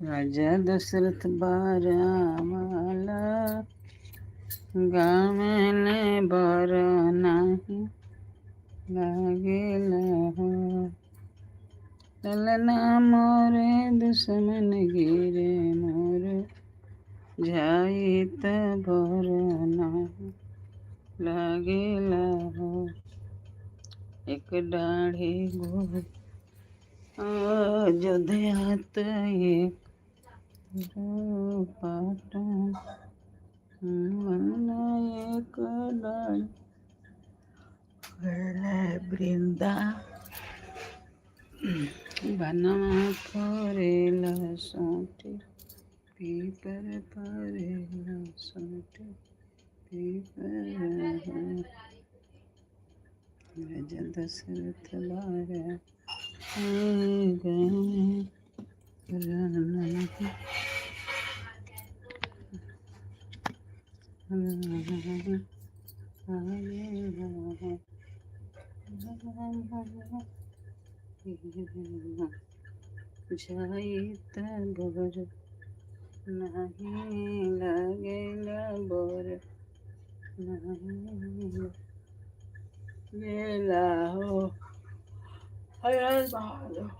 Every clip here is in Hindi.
राजा दशरथ बारामाला गामने बर नाही लागेला हो ललना मोरे दुश्मन गिरे मोर जाइत बर नाही लागेला हो एक डाढ़ी गो अयोध्यात एक पाटण एक डाढ़ी वृंदा बनवा फरेला सोटे पीपर फरेला सोटे पीपर राजा दशरथ बारा गए जाइत बर नहीं लगेला बर नहीं गेला हो हर बहादुर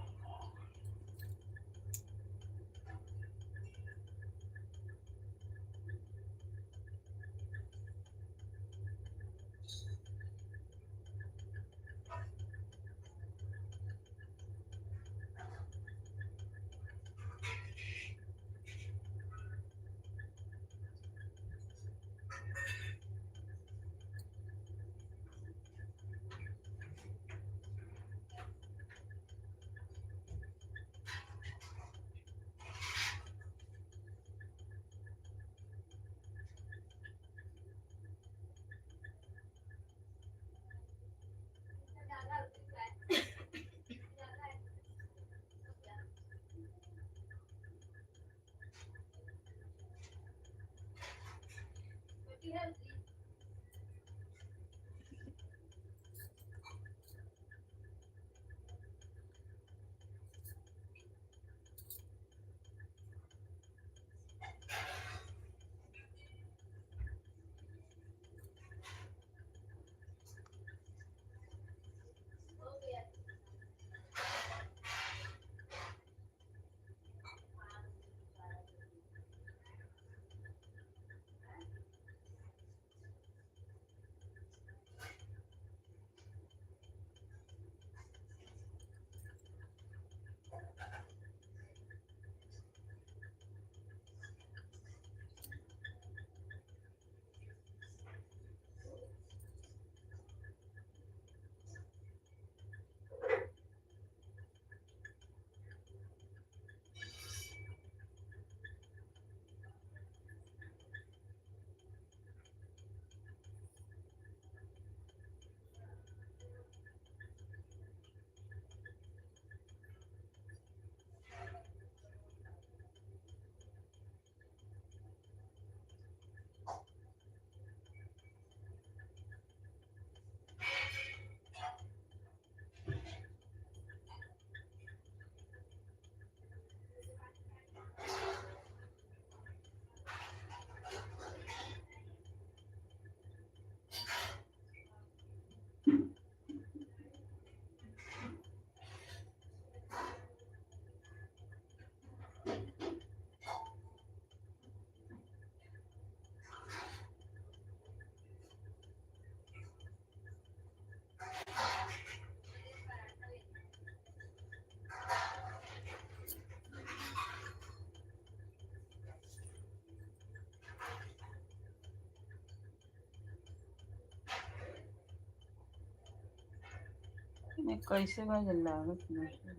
मैं कैसे बदल लागत नहीं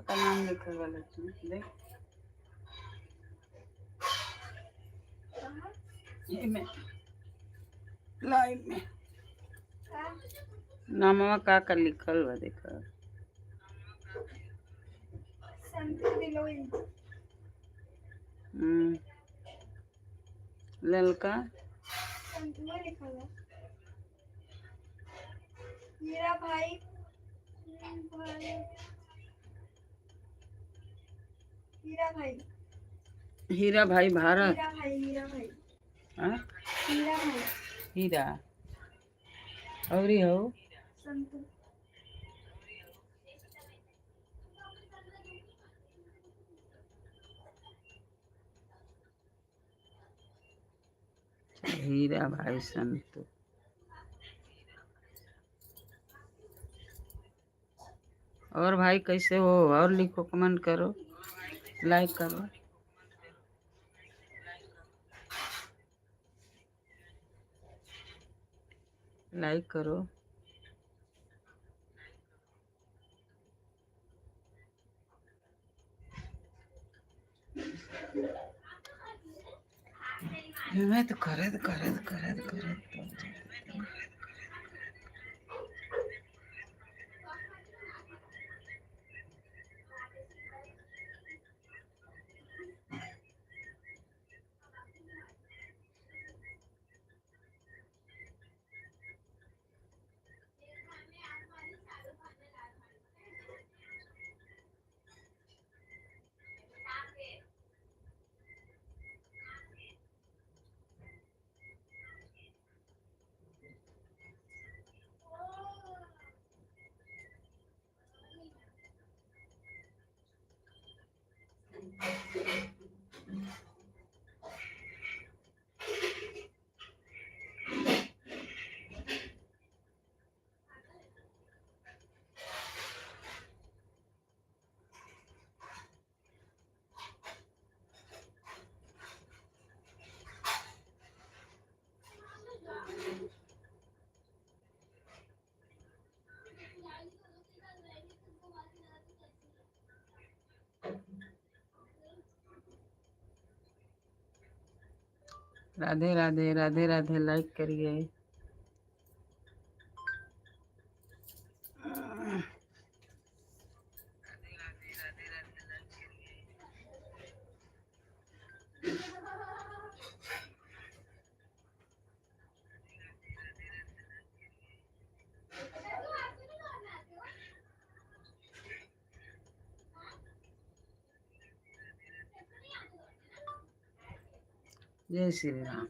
का नाम लिखा गलत है देख ये में लाइव में नामवा का कर लिखल बा देखा ललका हीरा भाई हीरा भाई हीरा भाई भारत हीरा भाई हाँ हीरा भाई हीरा और ही हो संतू हीरा भाई संतू और भाई कैसे हो और लिखो कमेंट करो लाइक करो लाइक करो मैं तो करे राधे राधे राधे राधे लाइक करिए जय श्री राम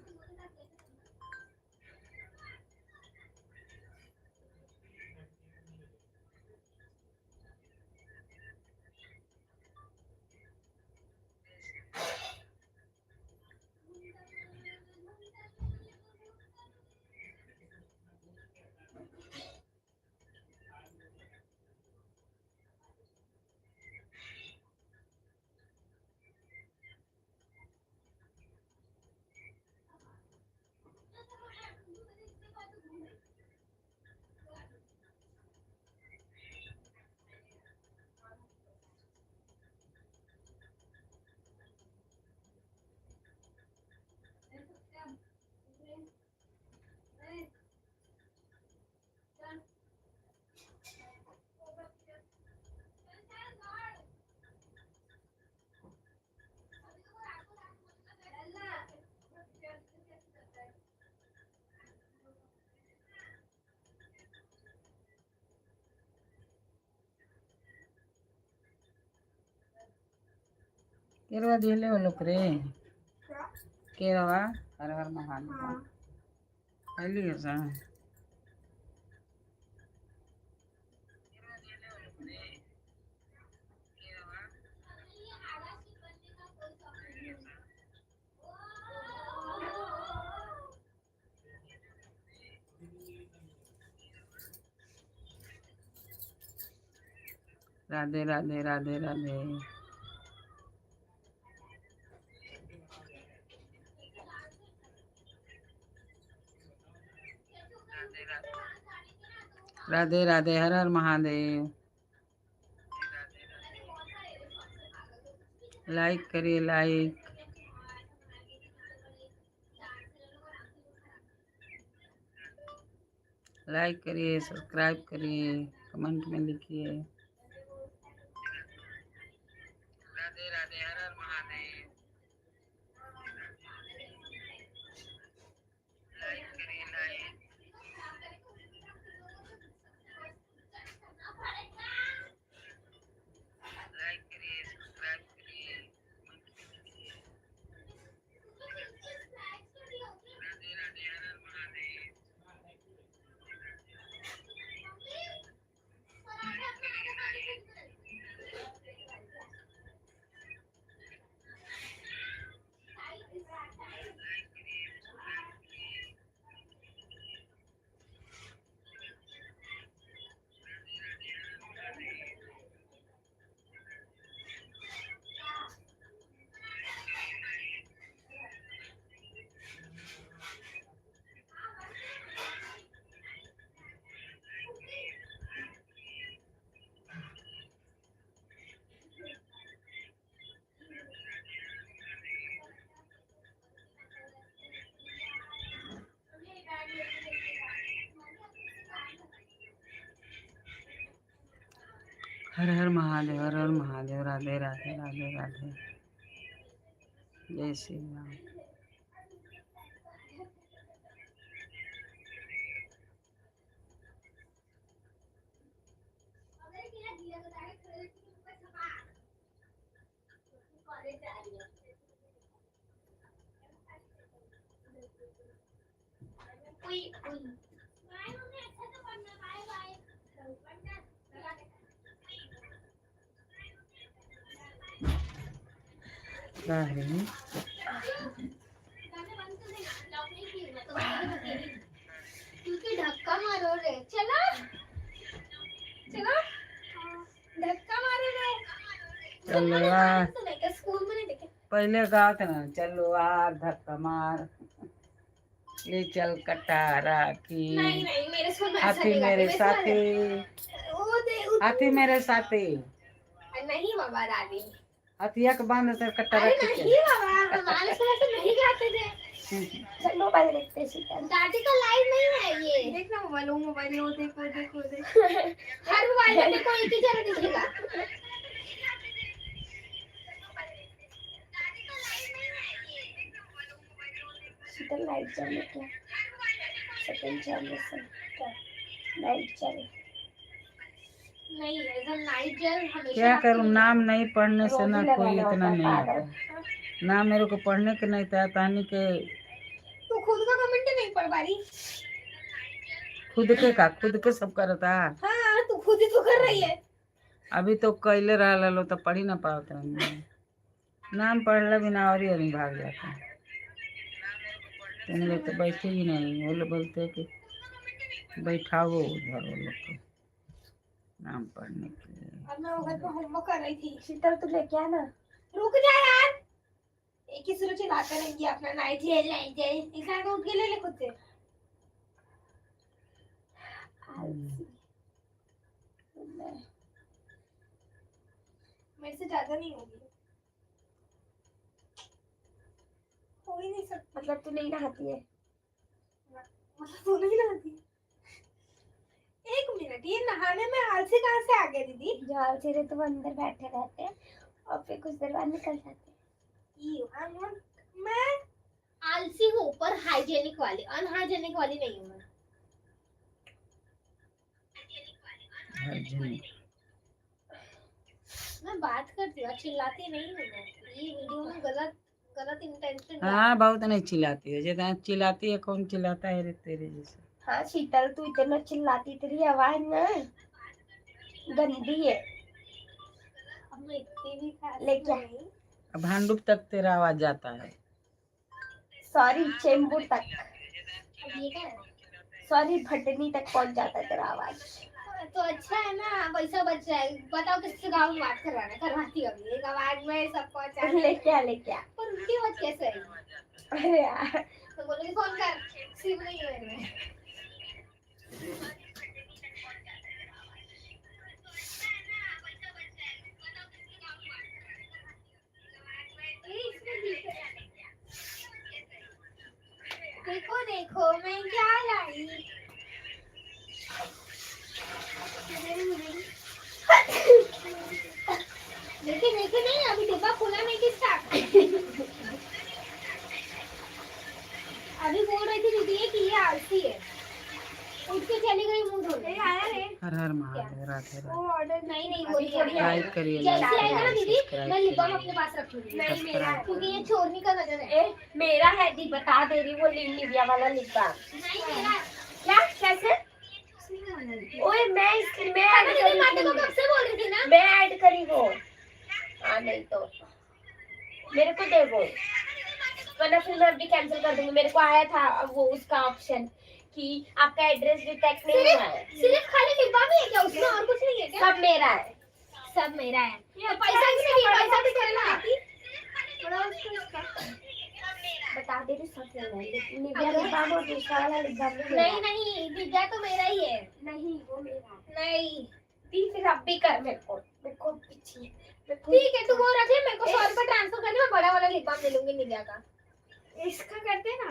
केरवा दिले वो लोग रे क्या? केरवा हर हर महादेव हाँ खाली है सा राधे राधे राधे राधे राधे राधे हर हर महादेव लाइक करिए लाइक लाइक करिए सब्सक्राइब करिए कमेंट में लिखिए राधे राधे हर हर महादेव लाइक करिए लाइक लाइक करिए सब्सक्राइब करिए राधे राधे हर हर महादेव हर हर महादेव हर हर महादेव राधे राधे राधे राधे जय श्री राम क्या है क्योंकि धक्का मारो रे चला चला धक्का मारो रे चलो यार स्कूल में नहीं देखे पहले गाओ थे ना चलो यार धक्का मार ले चल कटारा की नहीं नहीं मेरे स्कूल में ऐसा हाथी नहीं मेरे गाते, साथी हाथी मेरे साथी नहीं बाबा दादी हथिया के बांध से कटारा अरे खींचे नहीं बाबा हमारे स्कूल में नहीं गाते थे चल मोबाइल देखते हैं दादी का लाइव नहीं है ये देखना मोबाइल वो देखो देखो देखो हर मोबाइल में देखो एक ही जगह दिखेगा शीतल लाइट चले क्या सेकंड चैनल से लाइट चले नहीं ऐसा नाइट जल हमेशा क्या करूं नाम नहीं पढ़ने से ना कोई इतना नहीं आता ना मेरे को पढ़ने के नहीं था तानी के तू खुद का कमेंट नहीं पढ़ पा रही खुद के सब करता हाँ तू खुद ही तो कर रही है अभी तो कैले रहा लो तो पढ़ ही ना पाते नाम पढ़ले बिना और ही भाग जाता तुम लोग तो बैठे ही नहीं वो लोग बोलते कि बैठाओ उधर वो लोग को नाम पढ़ने के लिए अब मैं घर पे होमवर्क कर रही थी शीतल तू लेके आना रुक जा यार एक ही सुनो चिल्लाते रहेंगी अपना नाइट ले इंसान को उठ के ले ले खुद से मेरे से ज्यादा नहीं होगी हो ही नहीं सकता मतलब तू नहीं नहाती है मतलब तू नहीं नहाती एक मिनट ये नहाने में आलसी कहाँ से आ गए दीदी जो आलसी रहते वो अंदर बैठे रहते हैं और फिर कुछ देर बाद निकल जाते हैं मैं आलसी हूँ पर हाइजेनिक वाली अनहाइजेनिक वाली नहीं हूँ मैं मैं बात करती हूँ, चिल्लाती नहीं हूँ मैं। ये वीडियो में गलत गलत इंटेंशन। हाँ बहुत नहीं चिल्लाती है, जितना चिल्लाती है कौन चिल्लाता है रे तेरे जैसे। हाँ शीतल, तू इतना चिल्लाती, तेरी आवाज ना गंदी है। अब मैं इतनी भी लेके अब भांडुप तक तेरा आवाज जाता है। सॉरी, चेंबूर तक। अब ये क्या है? सॉरी, भटनी तक पहुंच जाता है तेरा आवाज। तो अच्छा है ना, पैसा बच जाए। बताओ किससे गाँव में बात करवाना, करवाती अभी एक आवाज में सब पहुंचा। लेके आ पर उनकी आवाज कैसे है? अरे यार, तो बोलोगे फोन कर, सिम नहीं है मेरे में। देखो देखो मैं क्या लाई। देखे देखे नहीं, अभी डिब्बा खोला नहीं किसका। अभी बोल रही थी दीदी कि ये आलसी है, उठ के चली गई मुंह धोने। आया रे। हर हर महादेव, राधे राधे। वो ऑर्डर नहीं बोली थोड़ी। लाइक करिए, जैसे लाइक आएगा ना करिए, दीदी, सब्सक्राइब मैं लिप बाम करिए। अपने पास रखूंगी। नहीं मेरा है, सब्सक्राइब क्योंकि ये छोड़ने का नजर है। मेरा है दी, बता दे रही वो निविया वाला लिप बाम। नहीं मेरा। क्या कैसे? ओए मैं ऐड करी थी। को कब से बोल रही थी ना, मैं ऐड करी वो। हाँ नहीं तो मेरे को दे वो, वरना फिर मैं अभी कैंसिल कर दूंगी। मेरे को आया था वो उसका ऑप्शन कि आपका एड्रेस डिटेक्ट नहीं हुआ है। सिर्फ खाली लिप बाम ही है क्या उसमें, और कुछ नहीं है क्या? सब मेरा है, सब मेरा है। तो पैसा किसने दिया? पैसा भी तेरा ना। बता दे रही सब मेरा है। निविया लिप बाम और दूसरा वाला लिप बाम नहीं नहीं, निविया तो मेरा ही है। नहीं वो मेरा नहीं दी, फिर अब भी कर मेरे को पीछे। ठीक है, तू वो रख ले, मेरे को 100 रुपए ट्रांसफर कर दे, मैं बड़ा वाला लिप बाम ले लूंगी निविया का। इसका करते ना,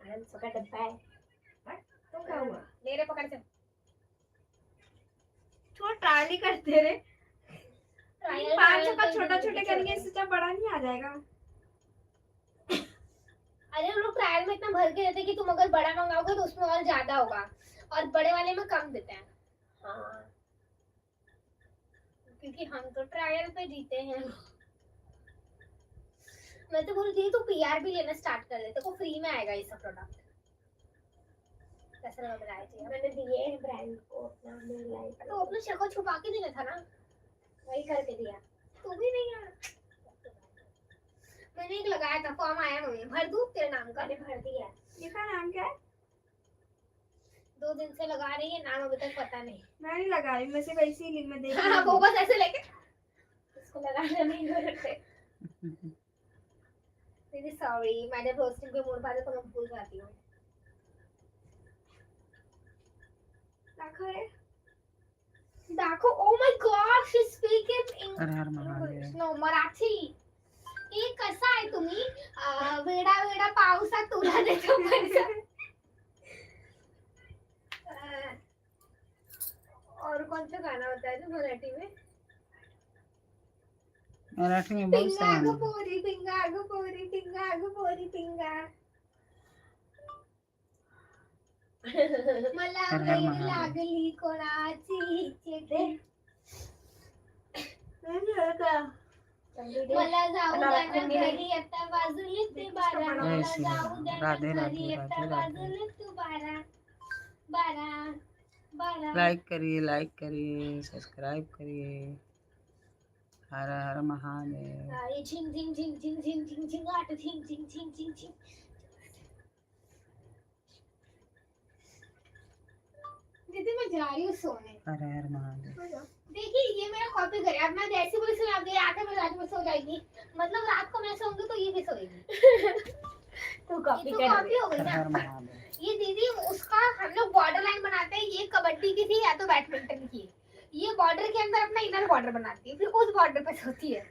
500 का डब्बा है। तो क्या हुआ? ले रे पकड़ से। थोड़ा ट्रायल ही करते रे। 500 का छोटा छोटा करेंगे, इससे तो बड़ा नहीं आ जाएगा। अरे हम लोग ट्रायल में इतना भर के देते कि तुम अगर बड़ा मंगाओगे तो उसमें और ज्यादा होगा, और बड़े वाले में कम देते हैं। हाँ क्योंकि हम तो ट्रायल पे जीते हैं। मैं तो बोल रही थी तू पीआर भी लेना स्टार्ट कर दे, तो फ्री में आएगा ये सब प्रोडक्ट। कैसा लगा बताया जी? मैंने दिए हैं ब्रांड को अपना, मेरे लाइक तो अपने शक्ल छुपा के देना था ना, वही करके दिया। तू भी नहीं यार, मैंने एक लगाया था, फॉर्म आया मम्मी, भर दूं तेरे नाम का? भर दिया। इसका नाम क्या है? 2 दिन से लगा रही है, नाम अभी तक पता नहीं। मैं नहीं लगा रही, मैं सिर्फ ऐसे ही लिंक में देख रही हूं। वो बस ऐसे लेके इसको लगाना नहीं करते। दीदी सॉरी, मैंने रोस्टिंग पे मूड पाते तो मैं भूल जाती हूँ। देखो oh my God, she speaking हर हर महादेव। नो मराठी। ये कसा आहे तुम्ही? वेडा वेडा पावसात तुला देतो पैसा। और कौन सा गाना होता है जो मराठी में? मराठी में बहुत पिंगा सारे गो पोरी, पिंगा गो पोरी, पिंगा गो पोरी, पिंगा। मला हर हर वेड महादेव। लागली कोणाची चिठ्ठी, मला जाऊ द्या ना घरी, आता वाजले ते 12, मला जय श्री जाऊ राम, द्या ना राधे राधे, घरी, आता राधे राधे। वाजले ते 12 12 12। लाइक करिए, लाइक करिए, सब्सक्राइब करिए। हर हर महादेव। ये झिंग झिंग झिंग झिंग झिंग झिंग झिंग आट झिंग झिंग झिंग झिंग झिंग। दीदी मैं जा रही हूँ सोने। हर हर महादेव। देखिए ये मेरा कॉपी करे, अब मैं जैसे बोली सुना दे, आके मैं रात में सो जाएगी, मतलब रात को मैं सोऊंगी तो ये भी सोएगी। तो कॉपी कर, कॉपी हो गई हर ना। हर महादेव। ये दीदी उसका हम लोग बॉर्डर लाइन बनाते हैं, ये कबड्डी की थी या तो बैडमिंटन की। ये बॉर्डर के अंदर अपना इनर बॉर्डर बनाती है, फिर उस बॉर्डर पे सोती है।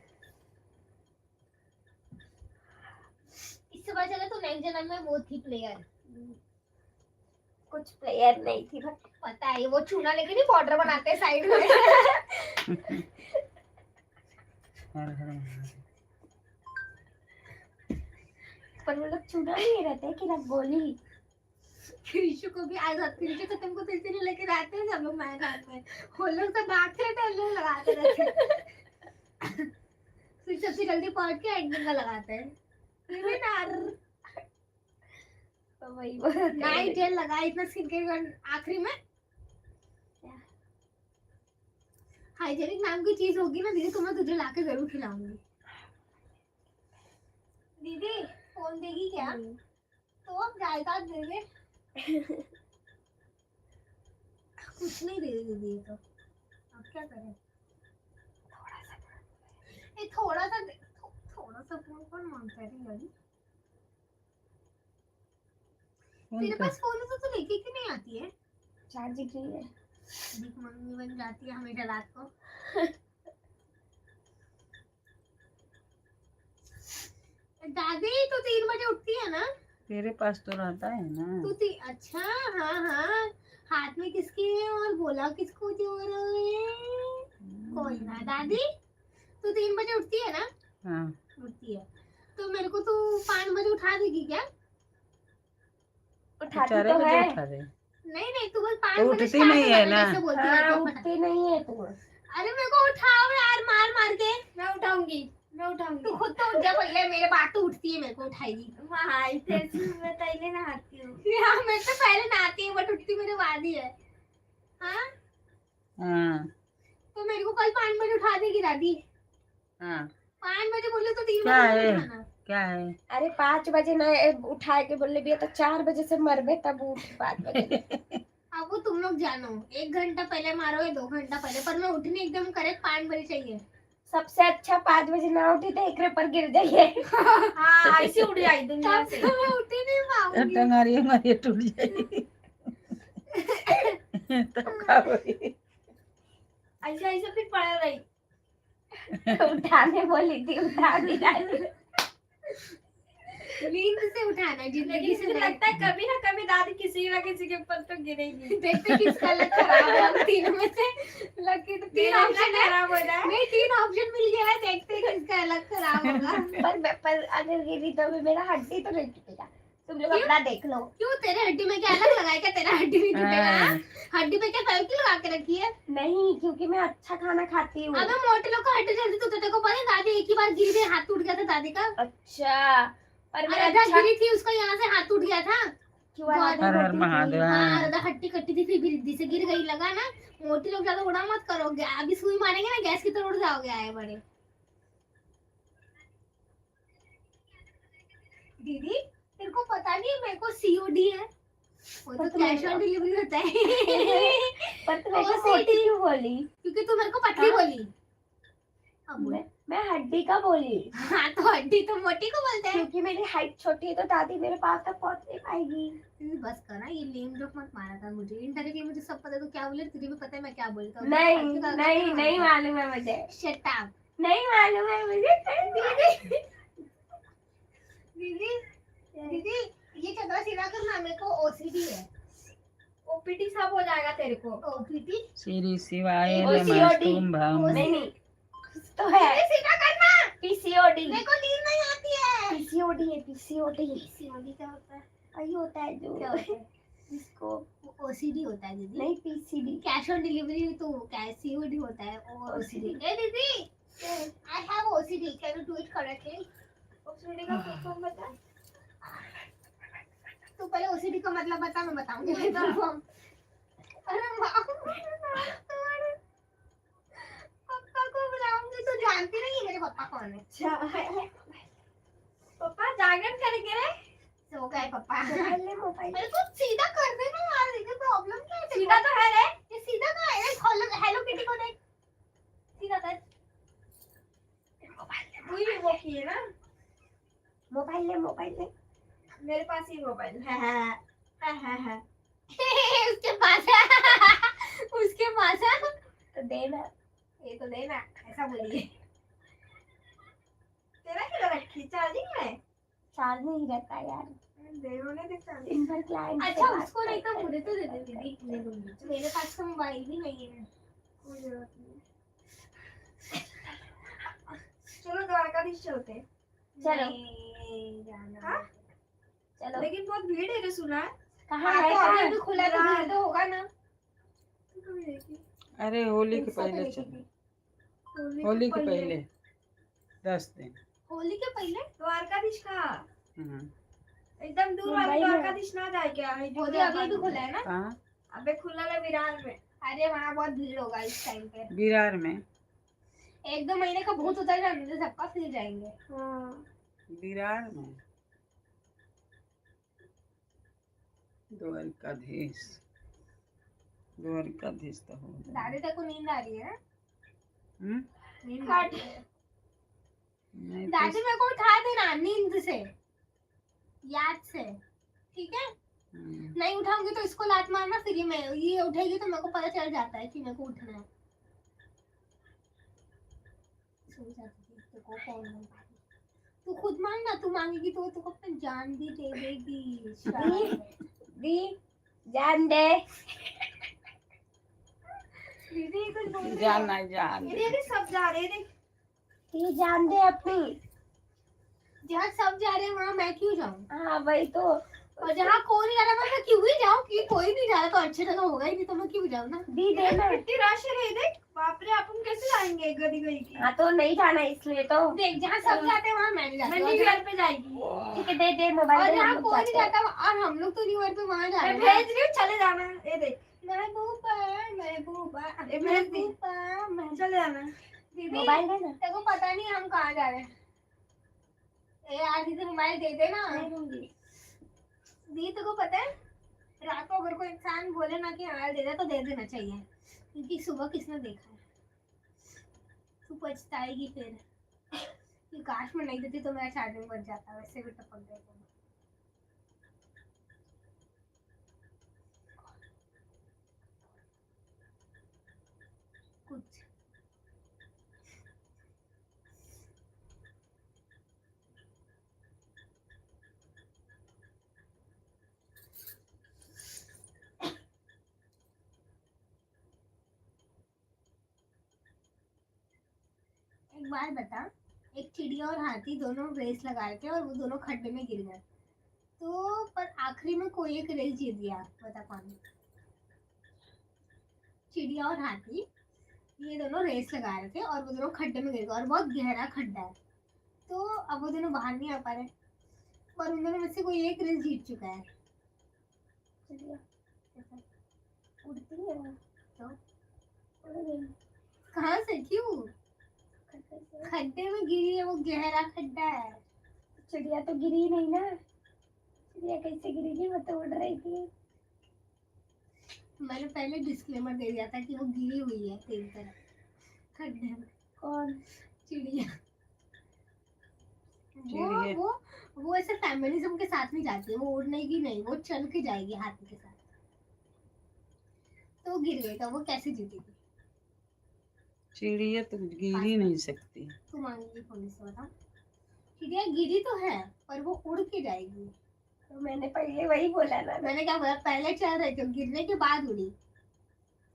इससे पता चला तो नेक्स्ट जन्म में वो थी प्लेयर। कुछ प्लेयर नहीं थी, पता है वो चूना लेके नहीं बॉर्डर बनाते हैं साइड में। हर हर महादेव। पर वो लोग चूना नहीं रहते कि रंगोली। कृषु को भी आज कृषु तो तुमको तो इसीलिए लेके आते हैं सब लोग मैं रात में वो लोग तो भागते रहते हैं लोग लगाते रहते हैं फिर सबसे जल्दी पहुंच के एंडिंग का लगाते हैं ये भी नार तो वही बात नाइट जेल लगा इतना स्किन केयर आखिरी में हाइजेनिक नाम की चीज होगी ना दीदी तो मैं तुझे लाके जरूर खिलाऊंगी दीदी फोन देगी क्या तो अब जायका दे दे कुछ नहीं दे रही दीदी तो अब क्या करें थोड़ा सा फोन कौन मांगता है यार तेरे पास फोन है तो तू लेके क्यों नहीं आती है चार्जिंग नहीं है देख मम्मी बन जाती है हमेशा रात को दादी तू 3 बजे उठती है ना तेरे पास तो रहता है ना। अच्छा हाँ हाँ हाथ में किसके है और बोला किसको जो रहा है कोई ना दादी तू 3 बजे उठती है ना हाँ उठती है तो मेरे को तू 5 बजे उठा देगी क्या उठाती 4 तो बजे है उठा दे। नहीं तू बस 5 तो बजे उठती नहीं है ना। बोलती है हाँ तो उठती नहीं है तू अरे मेरे को उठाओ यार मार मार के मैं उठाऊंगी तू खुद तो उठ जा पहले मेरे बात तो उठती है मेरे को उठाएगी हाँ इसे मैं पहले नहाती हूँ हाँ मैं तो पहले नहाती हूँ बट उठती मेरे बाद ही है हाँ हाँ तो मेरे को कल 5 बजे उठा देगी दादी हाँ 5 बजे बोले तो 3 क्या बजे है? उठाना क्या है? अरे 5 बजे ना उठा के बोले भी तो 4 बजे से मरबे तब उठ 5 बजे अब वो तुम लोग जानो 1 घंटा पहले मारो या 2 घंटा पहले पर मैं उठनी एकदम करेक्ट 5 बजे चाहिए सबसे अच्छा 5 बजे ना उठी तो एक पर गिर जाइए हाँ ऐसे उठ जाई दुनिया तब से तो मैं उठी नहीं पाऊंगी टंगारी हमारी टूट जाएगी तब क्या होगी? ऐसे ऐसे फिर पड़ा रही उठाने बोली थी उठा दी नींद से उठाना जिंदगी से लेकिन लगता है कभी ना कभी दादी किसी ना किसी के ऊपर तो गिरेगी देखते किसका लक खराब है हम तीनों में से लकी तो 3 ऑप्शन है खराब हो जाए नहीं 3 ऑप्शन मिल गया है देखते हैं किसका लक खराब होगा पर अगर गिरी तो भी मेरा हड्डी तो नहीं टूटेगा तुम लोग अपना देख लो क्यों तेरे हड्डी में क्या अलग लगाया क्या तेरा हड्डी नहीं टूटेगा हाँ। हड्डी पे क्या पैर की लगा के रखी है नहीं क्योंकि मैं अच्छा खाना खाती हूँ अबे मोटे लोग का हड्डी जल्दी टूटता तेरे को पता है दादी एक ही बार गिरी थी हाथ टूट गया था दादी का अच्छा पर मैं राधा अच्छा गिरी थी उसका यहाँ से हाथ टूट गया था क्यों आदत हर हर होती थी? महादेव। हाँ राधा हड्डी कट्टी थी फिर गिरी से गिर गई लगा ना मोटे लोग ज्यादा उड़ा मत करोगे अभी सुई मारेंगे ना गैस की तरह उड़ जाओगे आए बड़े दीदी तेरे को पता नहीं है मेरे को सीओडी है वो तो कैश ऑन डिलीवरी होता है पर तुम मेरे को OCD मोटी क्यों बोली क्योंकि तू मेरे को पतली हाँ? बोली अब बोल। मैं हड्डी का बोली हाँ तो हड्डी तो मोटी को बोलते हैं क्योंकि मेरी हाइट छोटी है तो दादी मेरे पास तक पहुंच नहीं पाएगी बस करा ये लेम जोक मत मारा था मुझे इनडायरेक्टली मुझे सब पता है तो क्या बोले तुझे भी पता है मैं क्या बोलता हूँ नहीं मालूम है मुझे शट अप नहीं मालूम है मुझे दीदी दीदी ये चदरा सीधा करना मेरे को ओसीडी है ओपीटी सब हो जाएगा तेरे को ओपीडी श्री शिवाय OCD नमस्तुम भम। नहीं कुछ तो है सीधा करना पीसीओडी मेरे को नींद नहीं आती है पीसीओडी है पीसीओडी सीओडी क्या होता है वही होता है जो क्या होता है इसको ओसीडी होता है दीदी नहीं पीसीडी कैश ऑन डिलीवरी तो कैश सीओडी होता है और ओसीडी ए दीदी I have OCD can you do it correctly OCD का फुल बता तू पहले ओसीडी का मतलब बता मैं बताऊंगी अरे पापा को बुलाऊंगी तो जानती नहीं है मेरे पापा कौन है अच्छा पापा जागरण करेंगे रे सो गए पापा मोबाइल मेरे को सीधा कर देना यार ये प्रॉब्लम क्या है तेरे सीधा को? तो है रे ये सीधा कहाँ है हेलो किटी को देख सीधा कर वही भी वो किए ना मोबाइल ले मेरे पास ही मोबाइल है उसके पास है उसके पास है तो देना ये तो देना ऐसा बोलिए तेरा क्यों रखी चार्जिंग में चार्ज नहीं रहता यार देने दे चार्ज दिन भर क्लाइंट अच्छा उसको नहीं तो मुझे तो दे दे दीदी दे दूंगी मेरे पास तो मोबाइल भी नहीं है कोई जरूरत नहीं चलो द्वारकाधीश चलते चलो नहीं जाना हाँ? चलो लेकिन बहुत भीड़ है रे सुना है कहाँ हाँ, है? तो कहाँ? अभी भी खुला है तो भीड़ तो होगा ना। अरे होली के इंस्टा पे पहले देखी चलो, थी। होली के पहले 10 दिन। होली के पहले द्वारकाधीश का हम्म। एकदम दूर मुंबई वाले में। द्वारकाधीश ना जाए क्या? होली अभी भी खुला है ना? कहाँ? अबे खुला है विरार में। अरे वहाँ बहुत भीड़ होगा इस टाइम पे। विरार में? 1-2 महीने का भूत उतर जाने से सबका फिर जाएंगे। हाँ। विरार में द्वारकाधीश, द्वारकाधीश तो हो जाएगा। दादी तक को नींद आ रही है? हम्म? नींद आ रही है। नहीं दादी तो मेरे को उठा देना नींद से, याद से, ठीक है? नहीं उठाऊंगी तो इसको लात मारना, फिर ये उठेगी तो मेरे को पता चल जाता है कि मेरे को उठना है। सो जाती थी, तो को कौन नहीं पाती। तू खुद मांगना, तू मांगेगी तो तुमको अपनी जान भी दे देगी शायद। दी जान दे। दीदी कुछ बोल रही है। जान नहीं जान। ये सब जा रहे हैं, दी जान दे अपनी। जहाँ सब जा रहे हैं वहाँ मैं क्यों जाऊँ? हाँ वही तो। और जहाँ कोई नहीं जा रहा मैं क्यों ही जाऊँ? कि कोई नहीं जा रहा तो अच्छे जगह होगा ही नहीं तो मैं क्यों जाऊँ ना? दी दे ना। कितनी रश है देख। बाप रे, अपन कैसे जाएंगे गली गली की? हाँ तो नहीं जाना इसलिए तो। देख जहाँ सब जाते हैं वहाँ मैं नहीं जाती। मैं घर पे जाएगी। ठीक है दे दे मोबाइल। और दे, हम जहाँ लोग कोई नहीं जाते हैं। जाता और हम लोग तो न्यू ईयर पे वहाँ जा रहे हैं। मैं भेज रही हूँ, चले जाना। ये देख महबूबा महबूबा महबूबा चले जाना। दीदी मोबाइल दे ना। तेरे को पता नहीं हम कहाँ जा रहे हैं। ए यार दीदी मोबाइल दे दे ना। नहीं दूंगी। दी तेरे को पता है रात को अगर कोई इंसान बोले ना कि मोबाइल दे दे तो दे देना चाहिए, क्योंकि सुबह किसने देखा है? तू पछताएगी फिर कि काश मैं नहीं देती तो मेरा चार्जिंग बच जाता। वैसे भी टपक गए तुम। कुछ एक बार बता, एक चिड़िया और हाथी दोनों रेस लगा रहे थे और वो दोनों खड्डे में गिर गए, तो पर आखिरी में कोई एक रेस जीत गया। बता कौन? चिड़िया और हाथी ये दोनों रेस लगा रहे थे और वो दोनों खड्डे में गिर गए और बहुत गहरा खड्डा है, तो अब वो दोनों बाहर नहीं आ पा रहे, पर उन दोनों में से कोई एक रेस जीत चुका है। चिड़िया उड़ती है वो। तो उड़ गई। कहाँ से? क्यों? खड्डे में गिरी है, वो गहरा खड्डा है। चिड़िया तो गिरी नहीं ना। चिड़िया कैसे गिरेगी? वो तो उड़ रही थी। मैंने पहले डिस्क्लेमर दे दिया था कि वो गिरी हुई है तेरी तरह खड्डे में। कौन? चिड़िया। चिड़िया। वो ऐसे फेमिनिज्म के साथ नहीं जाती है, वो उड़ने की नहीं, वो चल के जाएगी हाथी के साथ। तो गिर गई तो वो कैसे जीतेगी? चिड़िया तो गिर ही नहीं सकती। तू मांगेगी पुलिस से? बता। चिड़िया गिरी तो है पर वो उड़ के जाएगी। तो मैंने पहले वही बोला ना। मैंने क्या बोला? पहले चल रही थी, गिरने के बाद उड़ी,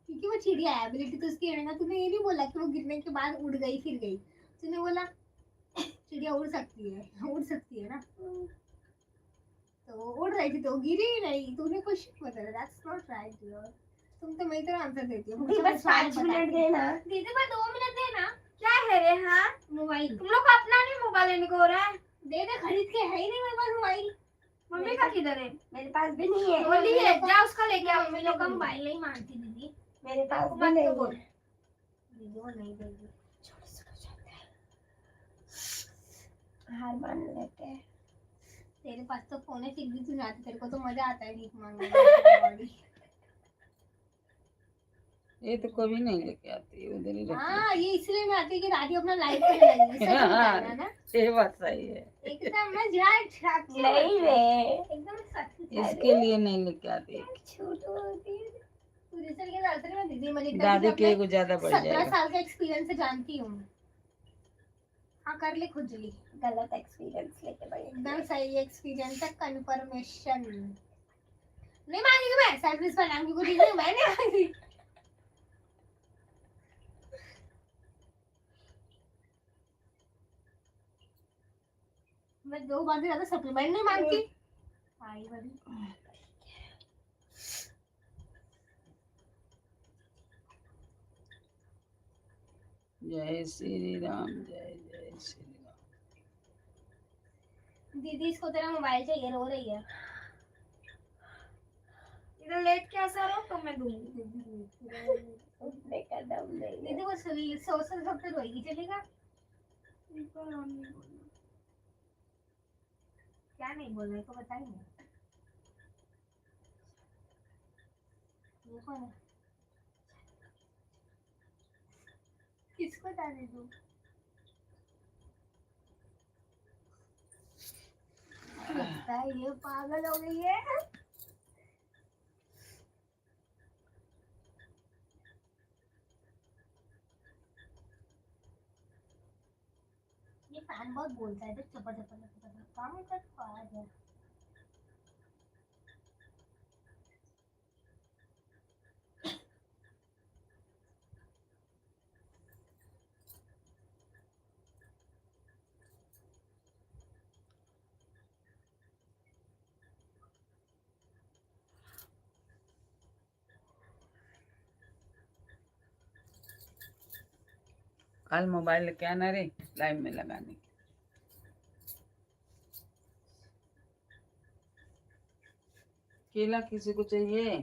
क्योंकि वो चिड़िया है, एबिलिटी तो उसकी है ना। तूने ये नहीं बोला कि वो गिरने के बाद उड़ गई फिर गई। तूने बोला चिड़िया उड़ सकती है, उड़ सकती है ना, तो वो उड़ रही थी तो गिरी ही नहीं। तूने कुछ बताया, दैट्स नॉट राइट यार। तुम तो मेरी तरह आंसर देती हो। दी बस 5 मिनट देना। दीदी मैं 2 मिनट देना। क्या है रे? हाँ मोबाइल। तुम लोग को अपना नहीं मोबाइल लेने को हो रहा है? दे दे, खरीद के। है ही नहीं मेरे पास मोबाइल। मम्मी का किधर है? मेरे पास भी नहीं है। बोली है जा उसका लेके आ। मम्मी लोग का मोबाइल नहीं मांगती दीदी। मेरे पास भी मत नहीं तो है। बोल। दीदी वो नहीं देगी। हार मान लेते हैं। तेरे पास तो फोन है फिर भी तू जाती, तेरे को तो मजा आता है भीख मांगने में। ये तो कभी नहीं लेके आती, उधर ही रख हाँ ये इसलिए मैं आती कि राधी अपना लाइफ करने लगी। सच बताना ना, लेती। ये बात सही है, एकदम मैं जाए नहीं रे। एकदम सच। इसके लिए नहीं लेके आती। छूट होती है। तू रिसर्च के साथ में दीदी मुझे दादी के को ज्यादा पड़ 17 जाएगा। साल का एक्सपीरियंस से जानती हूँ। हाँ कर ले खुजली। गलत एक्सपीरियंस लेके भाई। एकदम सही एक्सपीरियंस है, कंफर्मेशन नहीं मांगेगी मैं। सर्विस पर नाम की कुछ नहीं, मैं नहीं मांगी। मैं 2 बार से ज्यादा सप्लीमेंट नहीं मांगती। आई बड़ी जय श्री राम, जय जय श्री राम। दीदी इसको तेरा मोबाइल चाहिए, रो रही है। इधर लेट के ऐसा रो तो मैं दूंगी। उठने का दम नहीं है। दीदी वो सोशल सब पे रोएगी, चलेगा? क्या नहीं बोलना है तो बताइए। ये कौन है? किसको जाने दूं? लगता है ये पागल हो गई है। ये फैन बहुत बोलता है, देख चपा चपा चपा चपा काम करता है। कल मोबाइल लेके आना रे, लाइव में लगाने। केला किसी को चाहिए?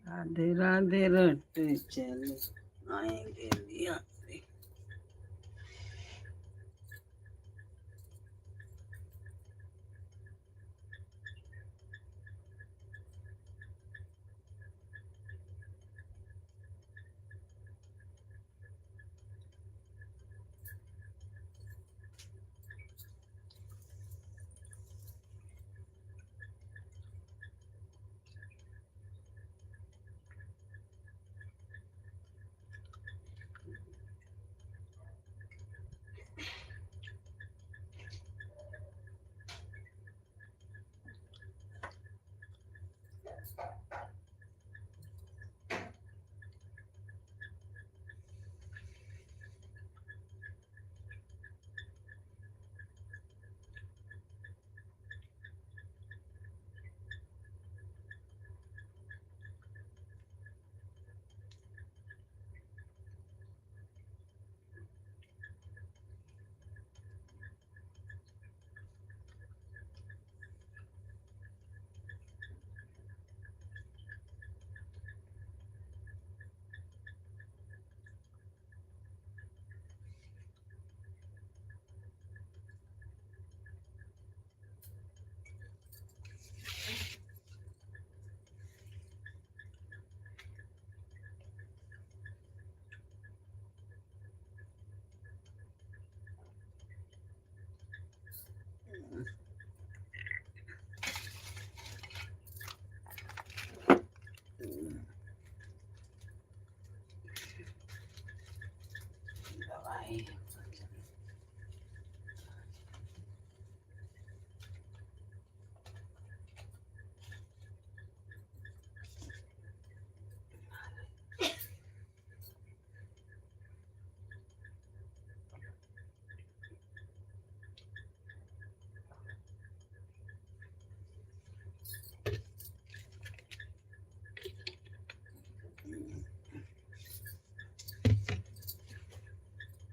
राधे राधे रट चले आएंगे दिया।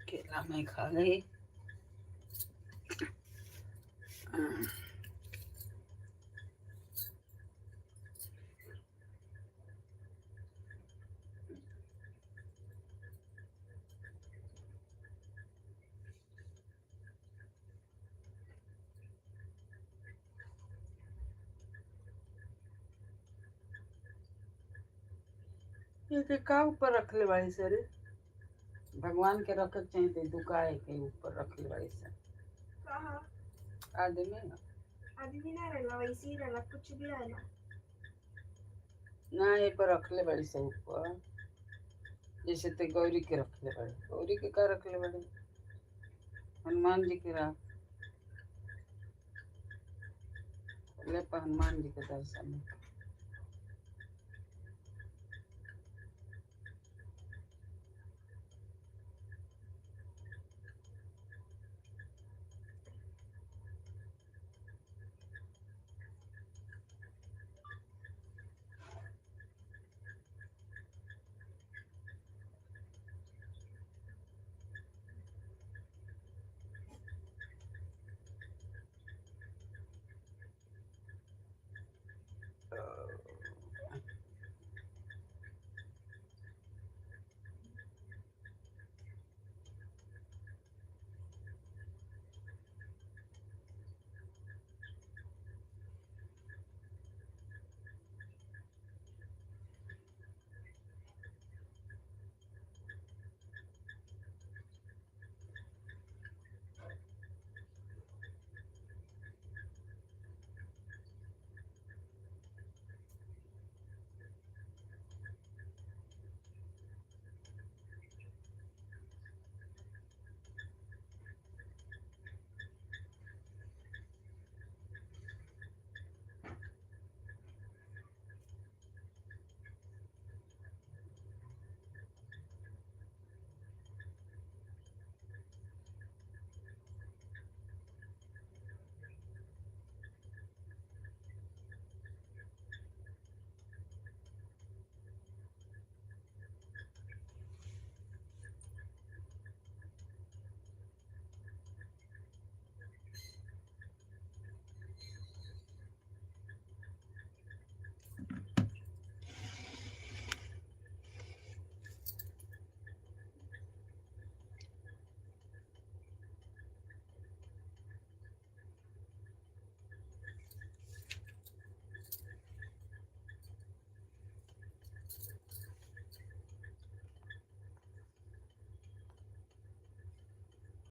केला मैं खा गई। ये का ऊपर रख ले भाई सर, भगवान के रख चाहिए थे दुकाए के ऊपर रख ले भाई सर। कहाँ आदमी आदमी ना रहना, वैसे ही रहना, कुछ भी रहना। ना ये पर रख ले बड़ी सब ऊपर, जैसे ते गौरी के रख ले बड़ी, गौरी के का रख ले बड़ी, हनुमान जी के रख ले, पर हनुमान जी के दर्शन।